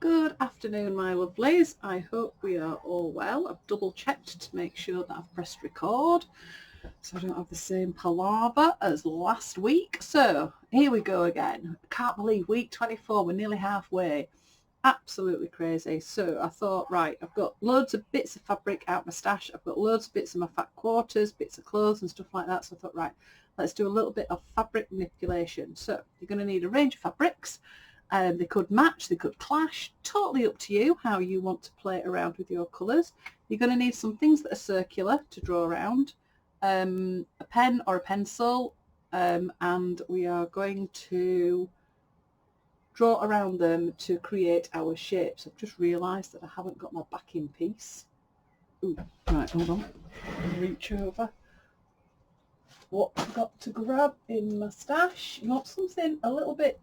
Good afternoon, my lovelies. I hope we are all well. I've double checked to make sure that I've pressed record so I don't have the same palaver as last week. So here we go again. I can't believe week 24, we're nearly halfway. Absolutely crazy. So I thought, right, I've got loads of bits of fabric out my stash. I've got loads of bits of my fat quarters, bits of clothes and stuff like that. So I thought, right, let's do a little bit of fabric manipulation. So you're going to need a range of fabrics. They could match, they could clash, totally up to you how you want to play around with your colours. You're going to need some things that are circular to draw around, a pen or a pencil, and we are going to draw around them to create our shapes. I've just realised that I haven't got my backing piece. Ooh, right, hold on. Reach over. What I've got to grab in my stash? You want something a little bit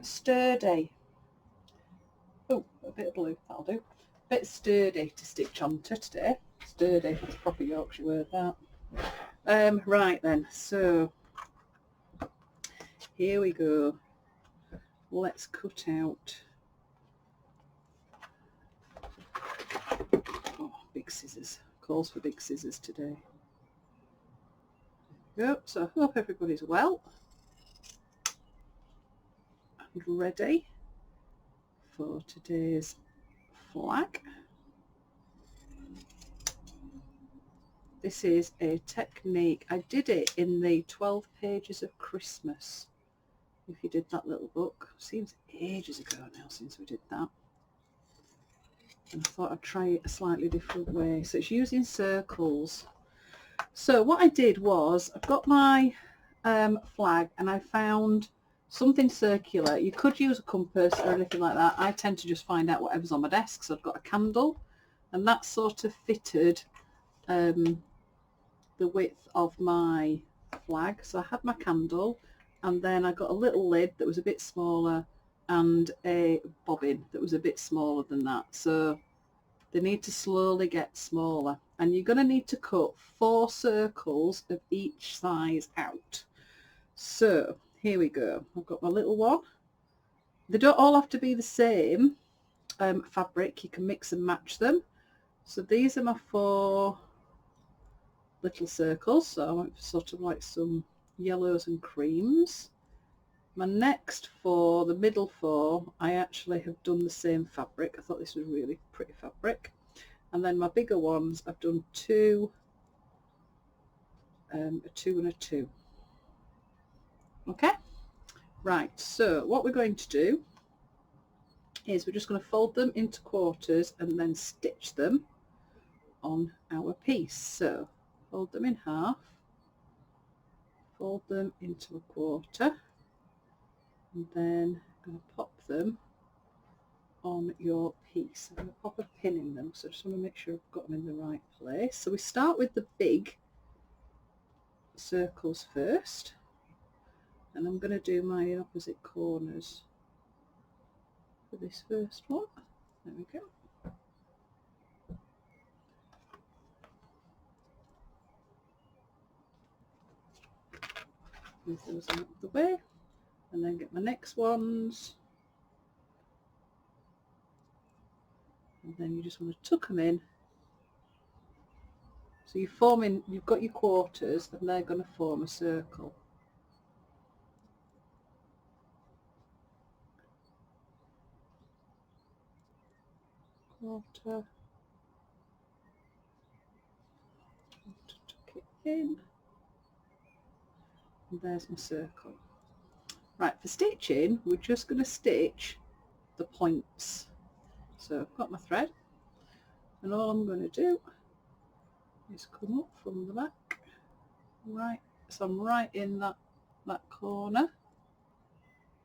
sturdy. Oh, a bit of blue, that'll do. A bit sturdy to stitch onto today. Sturdy, that's a proper Yorkshire word, that. Right then, so here we go. Let's cut out. Oh, big scissors. Calls for big scissors today. Go. So I hope everybody's well and ready for today's flag. This is a technique. I did it in the 12 Pages of Christmas. If you did that little book. Seems ages ago now since we did that. And I thought I'd try it a slightly different way. So it's using circles. So what I did was, I've got my flag and I found something circular. You could use a compass or anything like that. I tend to just find out whatever's on my desk. So I've got a candle and that sort of fitted the width of my flag. So I had my candle and then I got a little lid that was a bit smaller and a bobbin that was a bit smaller than that. So they need to slowly get smaller and you're going to need to cut 4 circles of each size out. So here we go. I've got my little one. They don't all have to be the same fabric. You can mix and match them. So these are my 4 little circles. So I went for sort of like some yellows and creams. My next 4, the middle 4, I actually have done the same fabric. I thought this was really pretty fabric. And then my bigger ones, I've done 2, a 2 and a 2. Okay, right, so what we're going to do is we're just going to fold them into quarters and then stitch them on our piece. So fold them in half, fold them into a quarter, and then I'm going to pop them on your piece. I'm going to pop a pin in them, so I just want to make sure I've got them in the right place. So we start with the big circles first, and I'm going to do my opposite corners for this first one. There we go. Move those out of the way, and then get my next ones. And then you just want to tuck them in. So you're forming, you've got your quarters and they're going to form a circle. Quarter. Tuck it in. And there's my circle. Right, for stitching, we're just going to stitch the points. So I've got my thread, and all I'm going to do is come up from the back, right, so I'm right in that corner.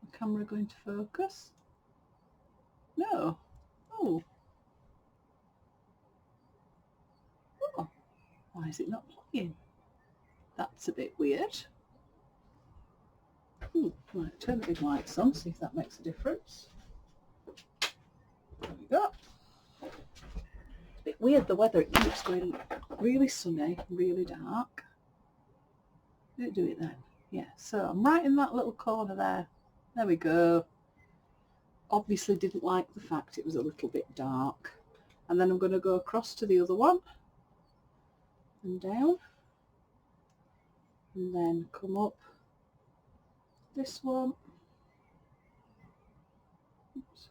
The camera going to focus? No. Oh. Oh. Why is it not playing? That's a bit weird. Right, turn the big lights on, see if that makes a difference. There we go. Bit weird the weather, it keeps going really sunny, really dark. Did it do it then? Yeah, so I'm right in that little corner there. There we go. obviously didn't like the fact it was a little bit dark. And then I'm going to go across to the other one and down, and then come up this one. Oops.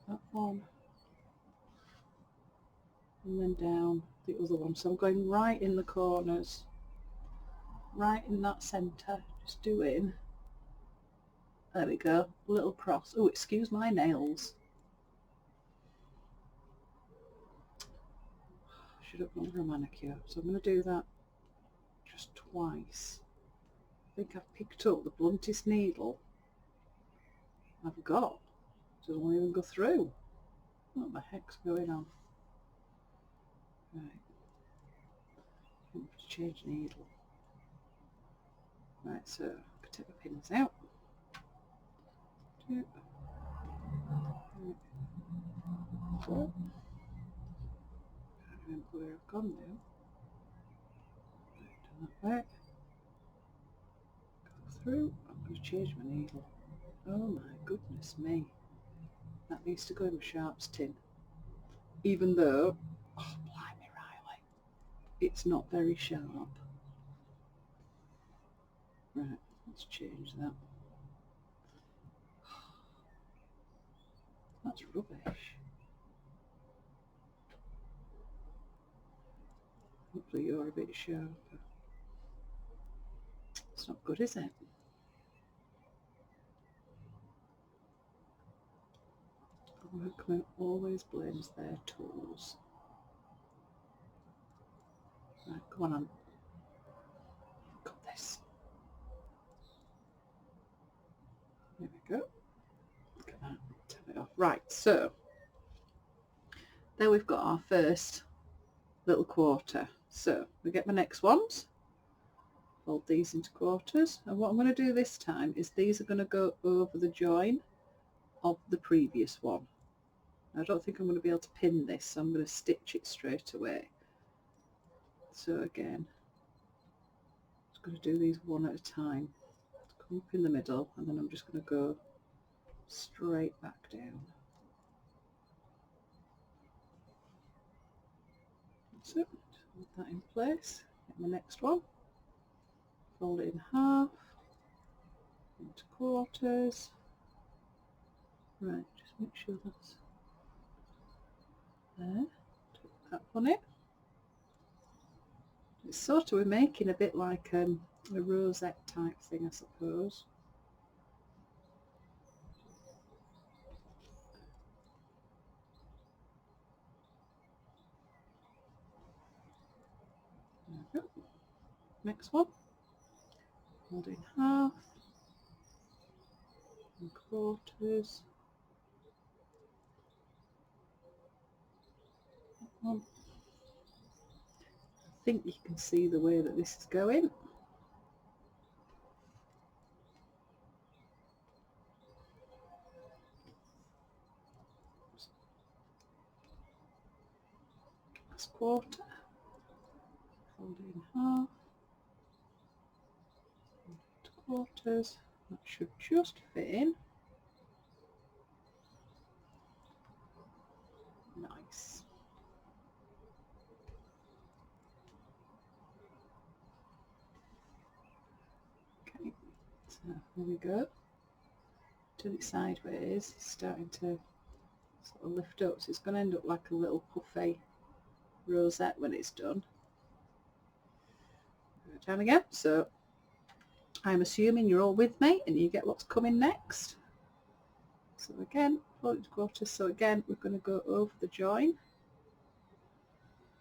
That one, and then down the other one. So I'm going right in the corners, right in that centre, just doing, there we go, a little cross. Oh, excuse my nails. Should have gone for a manicure. So I'm going to do that just twice. I think I've picked up the bluntest needle I've got. It doesn't even go through. What the heck's going on? Right. I'm going to change needle. Right, so I can take the pins out. Two. Four. Can't remember where I've gone now. Right, down that way. Go through. I'm going to change my needle. Oh my goodness me. That needs to go in my sharps tin. Even though, oh blimey Riley, it's not very sharp. Right, let's change that. That's rubbish. Hopefully you're a bit sharper. It's not good, is it? Workman always blames their tools. Right, come on. Got this. There we go. Look at that. Turn it off. Right, so there we've got our first little quarter. So we get my next ones, fold these into quarters, and what I'm going to do this time is these are going to go over the join of the previous one. I don't think I'm going to be able to pin this, so I'm going to stitch it straight away. So again, just going to do these one at a time. Come up in the middle, and then I'm just going to go straight back down. That's it. Just hold that in place. Get my next one. Fold it in half, into quarters. Right, just make sure that's there. Tap on it. It's sort of, we're making a bit like a rosette type thing, I suppose. There we go. Next one. Fold in half, and quarters. That one. I think you can see the way that this is going. Last quarter. Fold it in half, into quarters. That should just fit in. Nice. Okay, so there we go. Turn it sideways, it's starting to sort of lift up, so it's going to end up like a little puffy rosette when it's done. Down again. So I'm assuming you're all with me and you get what's coming next. So again, fold into quarters. So again, we're going to go over the join,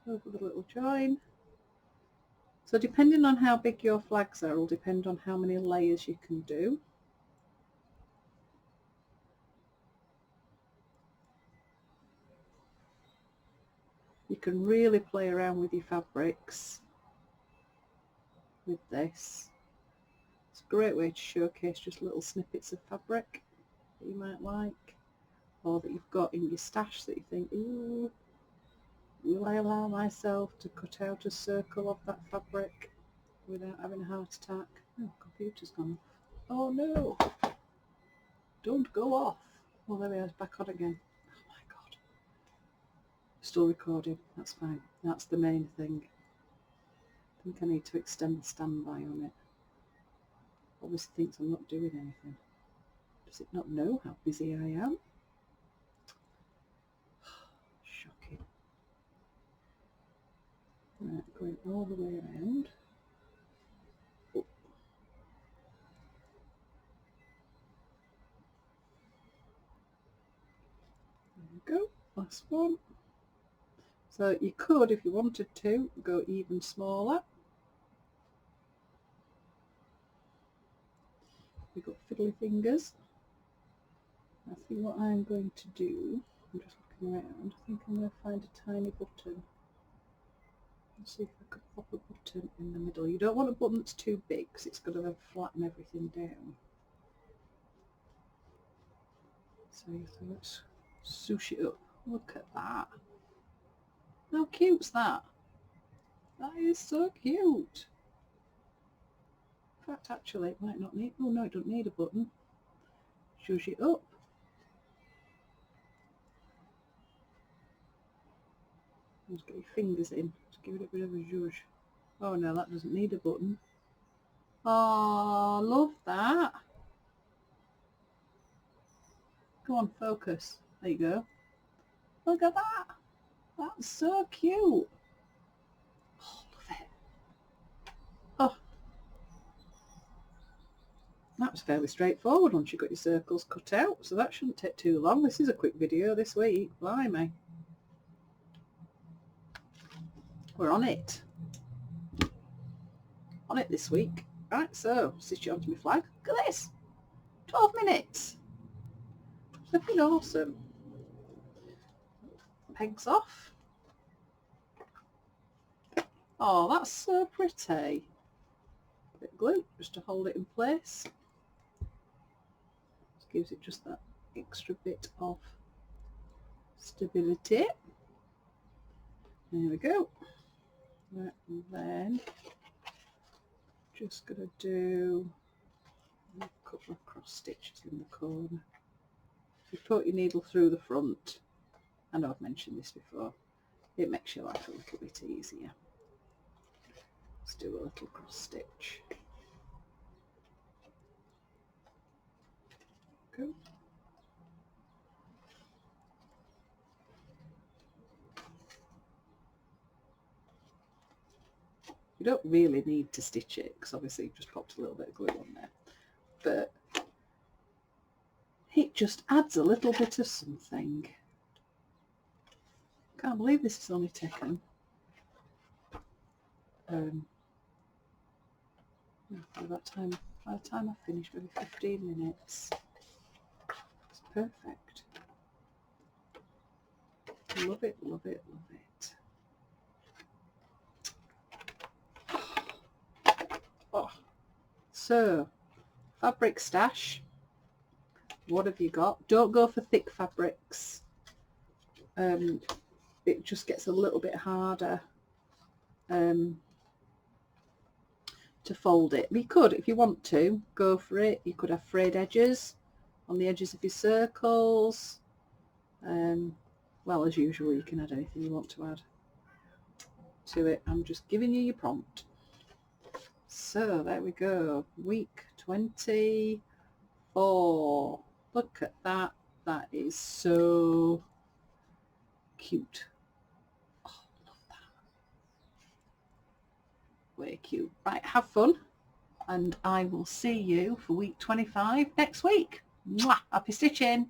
over the little join. So depending on how big your flags are will depend on how many layers you can do. You can really play around with your fabrics with this. It's a great way to showcase just little snippets of fabric that you might like, or that you've got in your stash that you think, ooh, will I allow myself to cut out a circle of that fabric without having a heart attack? Oh, computer's gone off. Oh no! Don't go off. Oh, there we are, it's back on again. Oh my God. Still recording, that's fine. That's the main thing. I think I need to extend the standby on it. Obviously thinks I'm not doing anything. Does it not know how busy I am? Shocking. Right, going all the way around. Oh. There we go, last one. So you could, if you wanted to, go even smaller. We've got fiddly fingers. I think what I'm going to do, I'm just looking around, I think I'm going to find a tiny button. Let's see if I could pop a button in the middle. You don't want a button that's too big because it's going to flatten everything down. So let's swoosh it up. Look at that. How cute's that? That is so cute. In fact, actually, it might not need, oh no, it doesn't need a button. Swoosh it up. Just get your fingers in. Just give it a bit of a zhuzh. Oh no, that doesn't need a button. Oh, love that. Come on, focus. There you go. Look at that. That's so cute. Oh, love it. Oh, that's fairly straightforward once you've got your circles cut out, so that shouldn't take too long. This is a quick video this week. Blimey. We're on it. On it this week. Right, so stitch it onto my flag. Look at this. 12 minutes. Looking awesome. Pegs off. Oh, that's so pretty. Bit of glue just to hold it in place. Just gives it just that extra bit of stability. There we go. Right, and then just going to do a couple of cross stitches in the corner. You put your needle through the front. I know I've mentioned this before. It makes your life a little bit easier. Let's do a little cross stitch. Go. You don't really need to stitch it because obviously you've just popped a little bit of glue on there, but it just adds a little bit of something. Can't believe this has only taken by the time I finish, maybe 15 minutes. It's perfect. Love it, love it, love it. Oh. So, fabric stash. What have you got? Don't go for thick fabrics. It just gets a little bit harder to fold it. You could, if you want to, go for it. You could have frayed edges on the edges of your circles. Well, as usual, you can add anything you want to add to it. I'm just giving you your prompt. So there we go, week 24. Look at that. That is so cute. Oh, love that. Way cute. Right, have fun, and I will see you for week 25 next week. Mwah! Happy stitching.